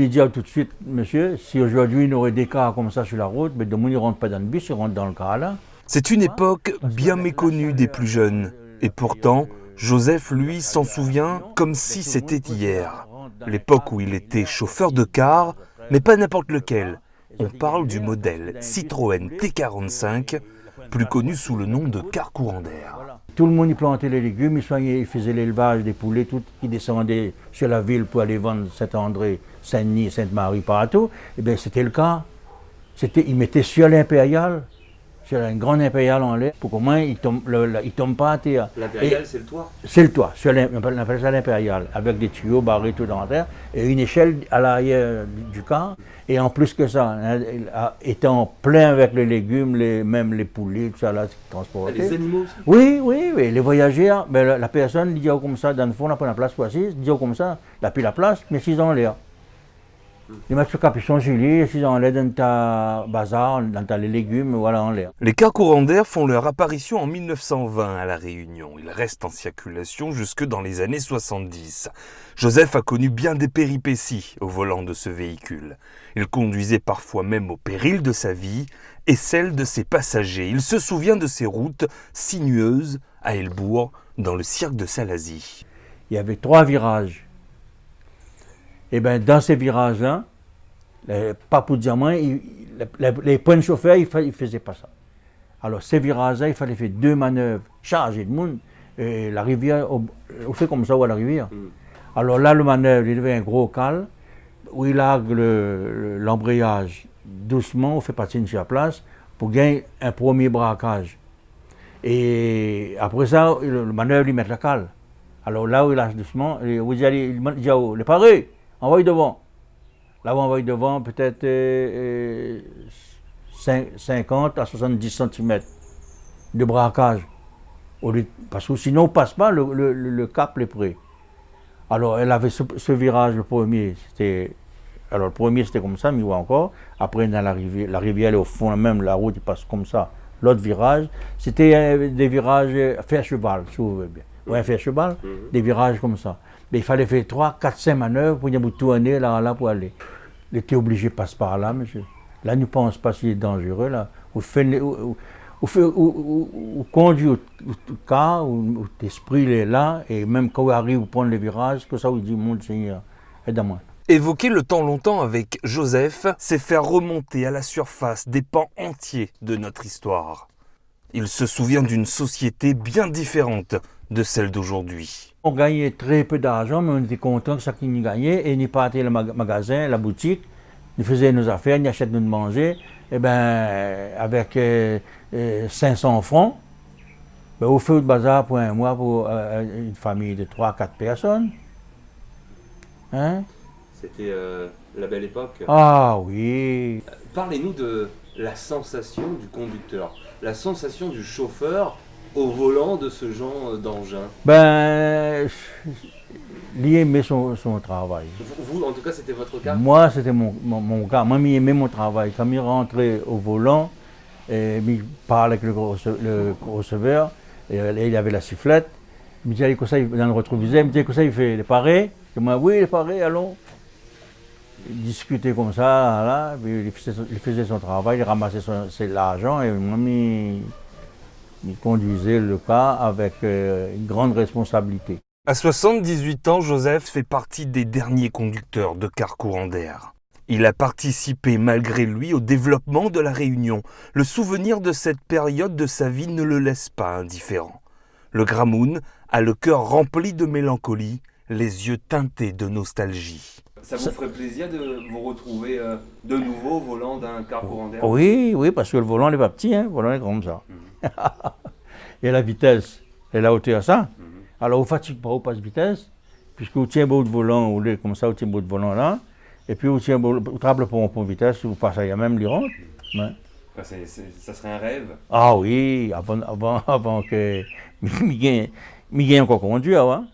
il dit tout de suite, monsieur, si aujourd'hui il y aurait des cas comme ça sur la route, mais de monde ne rentre pas dans le bus, il rentre dans le car là. C'est une époque bien méconnue des plus jeunes. Et pourtant, Joseph, lui, s'en souvient comme si c'était hier. L'époque où il était chauffeur de car, mais pas n'importe lequel. On parle du modèle Citroën T45, plus connu sous le nom de car courant d'air. Tout le monde y plantait les légumes, il faisait l'élevage des poulets, tout qui descendaient sur la ville pour aller vendre Saint-André, Saint-Denis, Sainte-Marie, partout. Et bien c'était le cas. Il mettait sur l'impérial, sur une grande impériale en l'air, pour qu'au moins il tombe pas à terre. L'impérial, c'est le toit? C'est le toit, on appelle ça l'impérial, avec des tuyaux barrés tout dans la terre, et une échelle à l'arrière du car. Et en plus que ça, étant plein avec les légumes, même les poulets, tout ça là, transporté. Les animaux aussi? Oui, les voyageurs, ben, la personne dit comme ça, dans le fond, on n'a pas la place pour assis, dit comme ça, il n'a plus la place, mais s'ils ont l'air. Ils mettent ce capuchon gilet, s'ils ont l'air dans ta bazar, dans les légumes, voilà, en l'air. Les cars courants d'air font leur apparition en 1920 à La Réunion. Ils restent en circulation jusque dans les années 70. Joseph a connu bien des péripéties au volant de ce véhicule. Il conduisait parfois même au péril de sa vie et celle de ses passagers. Il se souvient de ces routes sinueuses à Helbourg, dans le cirque de Salazie. Il y avait 3 virages. Et bien, dans ces virages-là, pas pour diamant, les points de chauffeur, ils ne faisaient pas ça. Alors, ces virages-là, il fallait faire 2 manœuvres, charger de monde, et la rivière, on fait comme ça à la rivière. Alors là, le manœuvre, il avait un gros cale, où il a l'embrayage doucement, on fait patiner sur la place, pour gagner un premier braquage. Et après ça, le manœuvre, il met la cale. Alors là où il lâche doucement, il dit, les parés, envoie devant. Là où on envoie devant, peut-être 50 à 70 cm de braquage. Parce que sinon, on ne passe pas, le cap est prêt. Alors, elle avait ce virage, le premier, c'était comme ça, mais il voit encore. Après, dans la rivière, elle est au fond, même la route, il passe comme ça. L'autre virage, c'était des virages fer cheval, si vous voulez bien. Ouais, fer cheval, des virages comme ça. Mais il fallait faire 3, 4, 5 manœuvres pour vous tourner là pour aller. Il était obligé de passer par là, monsieur. Là, ne pense pas si c'est dangereux, là. Vous conduit au car, où l'esprit est là, et même quand vous arrivez, vous prenez les virages, que ça vous dit, mon Seigneur, aide-moi. Évoquer le temps longtemps avec Joseph, c'est faire remonter à la surface des pans entiers de notre histoire. Il se souvient d'une société bien différente de celle d'aujourd'hui. On gagnait très peu d'argent, mais on était content que ça qu'on gagnait, et nous partait le magasin, la boutique, nous faisions nos affaires, nous achetaient de manger, et ben avec 500 francs, ben, on fait le bazar pour un mois pour une famille de 3-4 personnes. Hein? C'était la belle époque. Ah oui. Parlez-nous de la sensation du conducteur, la sensation du chauffeur au volant de ce genre d'engin. Ben, il aimait son travail. Vous, en tout cas, c'était votre cas? Moi, c'était mon cas. Moi, il aimait mon travail. Quand il rentrait au volant, il parlait avec le receveur, et il avait la sifflette. Il me disait, allez, comme ça, dans le rétroviseur, il me disait, comme ça, il fait les parés. Je me dis, oui, les parés, allons. Il discutait comme ça, là, puis il faisait son travail, il ramassait l'argent, et moi, il conduisait le car avec une grande responsabilité. À 78 ans, Joseph fait partie des derniers conducteurs de cars courant d'air. Il a participé malgré lui au développement de la Réunion. Le souvenir de cette période de sa vie ne le laisse pas indifférent. Le Gramoun a le cœur rempli de mélancolie, les yeux teintés de nostalgie. Ça vous ferait plaisir de vous retrouver de nouveau au volant d'un car courant d'air? Oui, parce que le volant n'est pas petit, hein, le volant est comme ça. Et la vitesse et la hauteur, ça. Alors, on ne fatigue pas, on passe vitesse, puisque vous tient beau de volant, ou comme ça, vous tient beau de volant là, et puis vous trappez pour vitesse, vous passez à même l'Iran. Ouais. Ça serait un rêve? Ah oui, avant que je gagne encore conduire, hein.